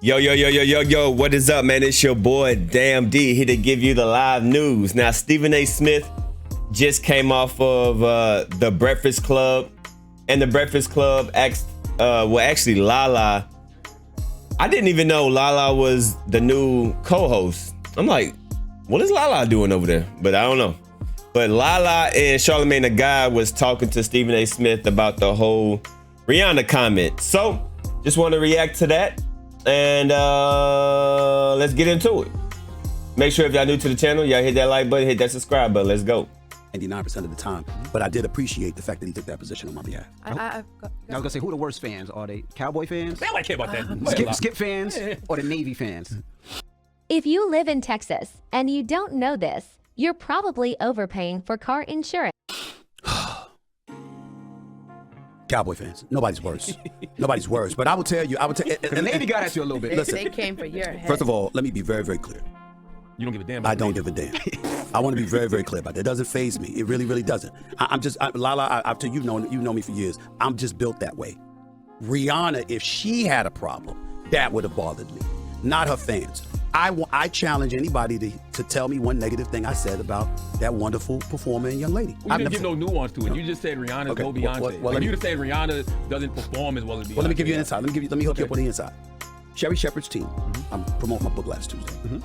Yo, what is up, man? It's your boy, Damn D, here to give you the live news. Now, Stephen A. Smith just came off of The Breakfast Club, and The Breakfast Club asked, actually, Lala. I didn't even know Lala was the new co-host. I'm like, what is Lala doing over there? But I don't know. But Lala and Charlamagne the Guy was talking to Stephen A. Smith about the whole Rihanna comment. So, just want to react to that. And let's get into it. Make sure if y'all new to the channel, y'all hit that like button, hit that subscribe button. Let's go. 99% of the time. But I did appreciate the fact that he took that position on my behalf. I was gonna say, who are the worst fans? Are they Cowboy fans? I don't care about that. Skip fans or the Navy fans? If you live in Texas and you don't know this, you're probably overpaying for car insurance. Cowboy fans. Nobody's worse. Nobody's worse. But I will tell you, The Navy got at you a little bit. Listen, They came for your head. first of all, let me be very, very clear. You don't give a damn about I don't give a damn. I want to be very, very clear about that. It doesn't faze me. It really, really doesn't. Lala, after you've known me for years, I'm just built that way. Rihanna, if she had a problem, that would have bothered me, not her fans. I challenge anybody to tell me one negative thing I said about that wonderful performer and young lady. Well, you didn't give no nuance to it. You just said Rihanna's Okay, no Beyonce. well, If you just said Rihanna doesn't perform as well as Beyonce. Well, let me give you an insight. Let me hook you up with the inside. Sherry Shepherd's team. I'm promoting my book last Tuesday.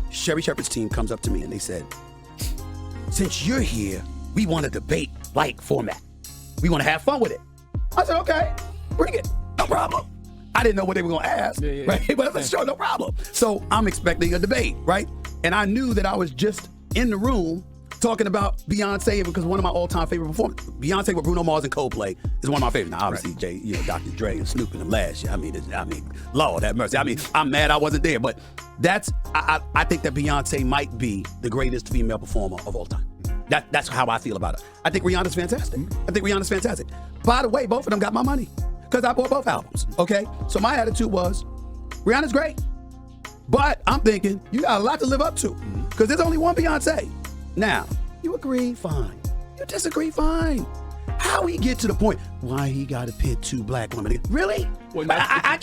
Sherry Shepherd's team comes up to me and they said, since you're here, we want a debate-like format. We want to have fun with it. I said, okay, bring it. No problem. I didn't know what they were going to ask, right? But I said, sure, no problem. So I'm expecting a debate, right? And I knew that I was just in the room talking about Beyonce because one of my all-time favorite performances. Beyonce with Bruno Mars and Coldplay is one of my favorites. Now, obviously, Dr. Dre and Snoop and them last year. I mean, Lord have mercy. I mean, I'm mad I wasn't there, but I think that Beyonce might be the greatest female performer of all time. That's how I feel about it. I think Rihanna's fantastic. By the way, both of them got my money because I bought both albums, okay? So my attitude was, Rihanna's great, but I'm thinking, you got a lot to live up to because there's only one Beyonce. Now, you agree, fine. You disagree, fine. How we get to the point, why he got to pit two black women? Really? Well, I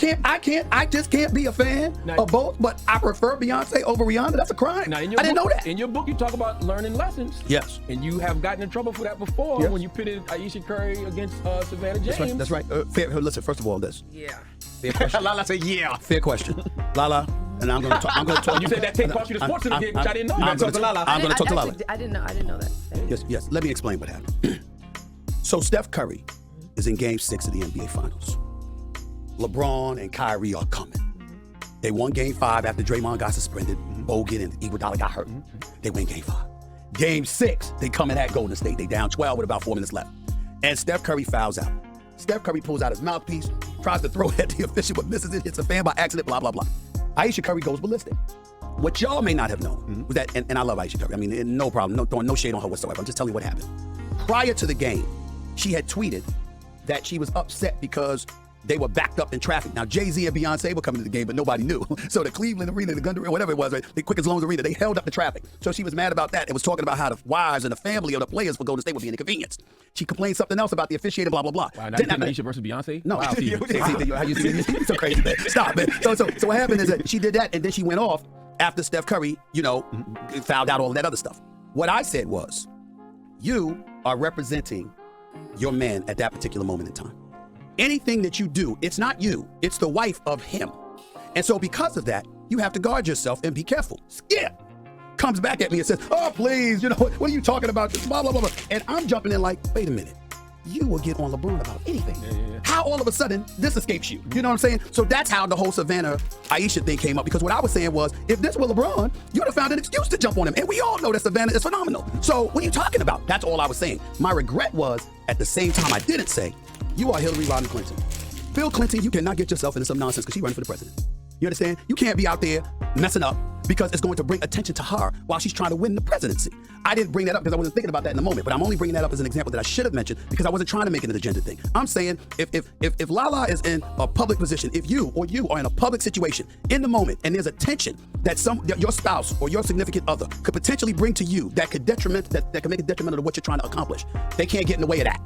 just can't be a fan of both, but I prefer Beyonce over Rihanna. That's a crime. I didn't know that. In your book, you talk about learning lessons. Yes. And you have gotten in trouble for that before when you pitted Aisha Curry against Savannah James. That's right. Listen, first of all, this. Yeah. Fair question. Lala said, yeah. Fair question. Lala, and I'm going to talk. You said that tape cost you the sports certificate, which I didn't know. I'm going to talk to Lala. I didn't know that. Yes. Let me explain what happened. So Steph Curry is in Game 6 of the NBA Finals. LeBron and Kyrie are coming. They won Game 5 after Draymond got suspended. Bogut and Iguodala got hurt. They win Game 5. Game 6, they come in at Golden State. They down 12 with about 4 minutes left. And Steph Curry fouls out. Steph Curry pulls out his mouthpiece, tries to throw it at the official, but misses it, hits a fan by accident, blah, blah, blah. Aisha Curry goes ballistic. What y'all may not have known was that, and I love Aisha Curry. I mean, no problem, throwing no shade on her whatsoever. I'm just telling you what happened. Prior to the game, she had tweeted that she was upset because they were backed up in traffic. Now, Jay-Z and Beyonce were coming to the game, but nobody knew. So the Cleveland Arena, the Gundam, whatever it was, right, the Quickest Loans Arena, they held up the traffic. So she was mad about that and was talking about how the wives and the family of the players for Golden State would be inconvenienced. She complained something else about the officiator, blah, blah, blah. Wow, now you think Aisha versus Beyonce? No. Wow, How you see it? So crazy, man. Stop, man. So what happened is that she did that, and then she went off after Steph Curry, found out all that other stuff. What I said was, you are representing your man at that particular moment in time. Anything that you do, it's not you, it's the wife of him. And so because of that, you have to guard yourself and be careful. Skip comes back at me and says, oh, please, what are you talking about? Just blah, blah, blah, blah. And I'm jumping in like, wait a minute. You will get on LeBron about anything. How all of a sudden this escapes you? You know what I'm saying? So that's how the whole Savannah Aisha thing came up, because what I was saying was, if this were LeBron, you would have found an excuse to jump on him. And we all know that Savannah is phenomenal. So what are you talking about? That's all I was saying. My regret was, at the same time, I didn't say, you are Hillary Rodham Clinton. Bill Clinton, you cannot get yourself into some nonsense because she's running for the president. You understand? You can't be out there messing up because it's going to bring attention to her while she's trying to win the presidency. I didn't bring that up because I wasn't thinking about that in the moment, but I'm only bringing that up as an example that I should have mentioned because I wasn't trying to make it an agenda thing. I'm saying if Lala is in a public position, if you are in a public situation in the moment and there's a tension that your spouse or your significant other could potentially bring to you that could make it detrimental to what you're trying to accomplish, they can't get in the way of that.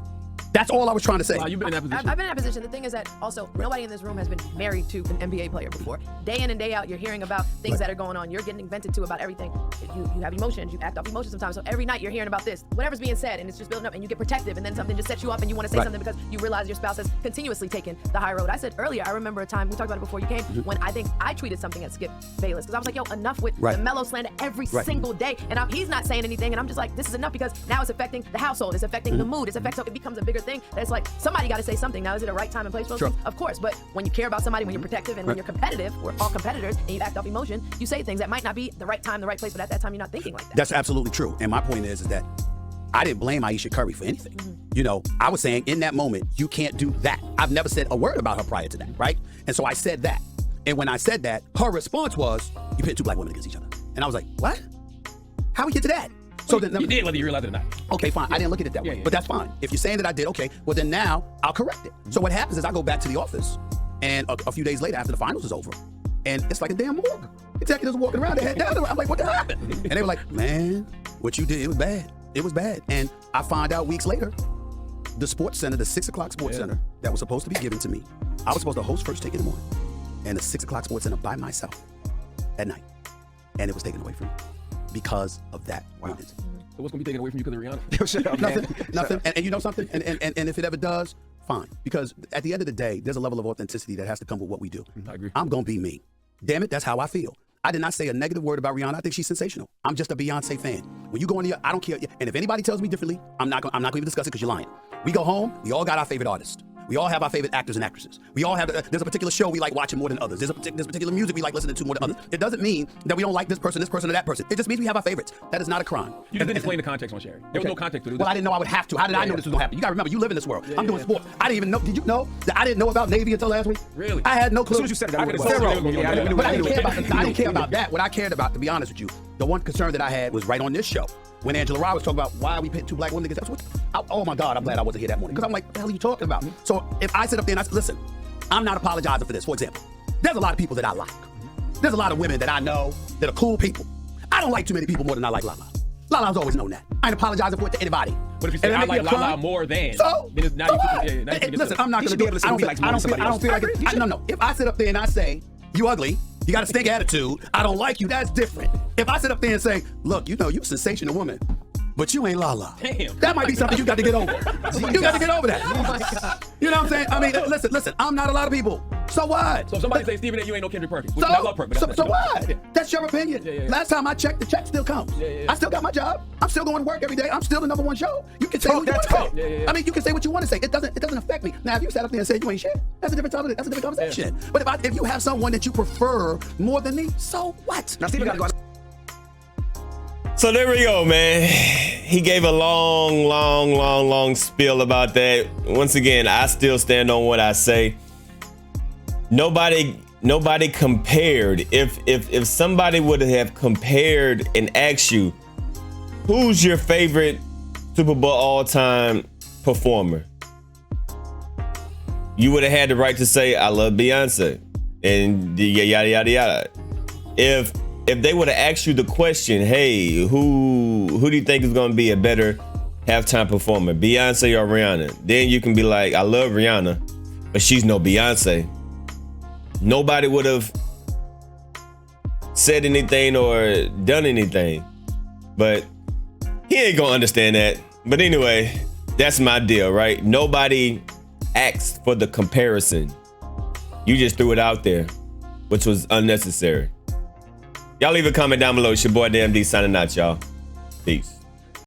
That's all I was trying to say. Wow, you've been in that position. I've been in that position. The thing is that also nobody in this room has been married to an NBA player before. Day in and day out, you're hearing about things that are going on. You're getting vented to about everything. You have emotions. You act off emotions sometimes. So every night you're hearing about this, whatever's being said, and it's just building up, and you get protective, and then something just sets you up, and you want to say something because you realize your spouse has continuously taken the high road. I said earlier, I remember a time we talked about it before you came when I think I tweeted something at Skip Bayless because I was like, yo, enough with the mellow slander every single day, and he's not saying anything, and I'm just like, this is enough because now it's affecting the household, it's affecting the mood, so it becomes a bigger thing. That's like somebody got to say something. Now, is it a right time and place for those things? Of course, but when you care about somebody, when you're protective, and when you're competitive, we're all competitors, and you act off emotion, you say things that might not be the right time, the right place, but at that time you're not thinking like that. That's absolutely true. And my point is that I didn't blame Ayesha Curry for anything. You know, I was saying in that moment, you can't do that. I've never said a word about her prior to that, right? And so I said that. And when I said that, her response was, you pit two black women against each other. And I was like, what? How we get to that? So then, you did, whether you realize it or not. Okay, fine. I didn't look at it that way, but that's fine. If you're saying that I did, okay, well then now I'll correct it. So what happens is I go back to the office, and a few days later after the finals is over, and it's like a damn morgue. Executives walking around, their head down. I'm like, what the hell happened? And they were like, man, what you did, it was bad. It was bad. And I find out weeks later, the sports center, the 6 o'clock sports center that was supposed to be given to me, I was supposed to host First Take in the morning, and the 6 o'clock sports center by myself at night, and it was taken away from me because of that. Wow. So what's gonna be taken away from you because of Rihanna? Shut up, Nothing. And you know something? And if it ever does, fine. Because at the end of the day, there's a level of authenticity that has to come with what we do. I agree. I'm gonna be me. Damn it, that's how I feel. I did not say a negative word about Rihanna. I think she's sensational. I'm just a Beyonce fan. When you go in here, I don't care. And if anybody tells me differently, I'm not gonna even discuss it because you're lying. We go home, we all got our favorite artist. We all have our favorite actors and actresses. We all have, there's a particular show we like watching more than others. There's particular music we like listening to more than others. It doesn't mean that we don't like this person, or that person. It just means we have our favorites. That is not a crime. You just didn't explain the context on Sherry. There was no context to it. Well, I didn't know I would have to. How did I know this was gonna happen? You gotta remember, you live in this world. I'm doing sports. I didn't even know. Did you know that I didn't know about Navy until last week? Really? I had no clue. As soon as you said it, I could've would've said said zero. it. But I didn't care about that. What I cared about, to be honest with you, the one concern that I had was right on this show. When Angela Rye was talking about why we pit two black women against us. Oh my God, I'm glad I wasn't here that morning. Because I'm like, what the hell are you talking about? So if I sit up there and I said, listen, I'm not apologizing for this. For example, there's a lot of people that I like. There's a lot of women that I know that are cool people. I don't like too many people more than I like Lala. Lala's always known that. I ain't apologizing for it to anybody. But if you say I like Lala more than, so, then it's not listen, I'm not going to be able to say I don't feel like it. No. If I sit up there and I say, you ugly, you got a stink attitude, I don't like you, that's different. If I sit up there and say, look, you know, you a sensational woman, but you ain't Lala. Damn. That might be something you got to get over. You got to get over that. Oh my God. You know what I'm saying? I mean, listen, I'm not a lot of people. So what? So if somebody say, Stephen A, you ain't no Kendrick Perkins. Which I love Perkins. So what? That's your opinion. Yeah. Last time I checked, the check still comes. I still got my job. I'm still going to work every day. I'm still the #1 show. You can say what you want to say. I mean, you can say what you want to say. It doesn't affect me. Now, if you sat up there and said you ain't shit, that's a different topic. That's a different conversation. But if you have someone that you prefer more than me, so what? Now, Stephen got to go. So there we go, man. He gave a long spiel about that. Once again, I still stand on what I say. Nobody compared. If somebody would have compared and asked you, who's your favorite Super Bowl all-time performer? You would have had the right to say, I love Beyonce, and yada yada yada. If they would have asked you the question, hey, who do you think is going to be a better halftime performer, Beyonce or Rihanna? Then you can be like, I love Rihanna, but she's no Beyonce. Nobody would have said anything or done anything, but he ain't going to understand that. But anyway, that's my deal, right? Nobody asked for the comparison. You just threw it out there, which was unnecessary. Y'all leave a comment down below. It's your boy DMD signing out, y'all. Peace.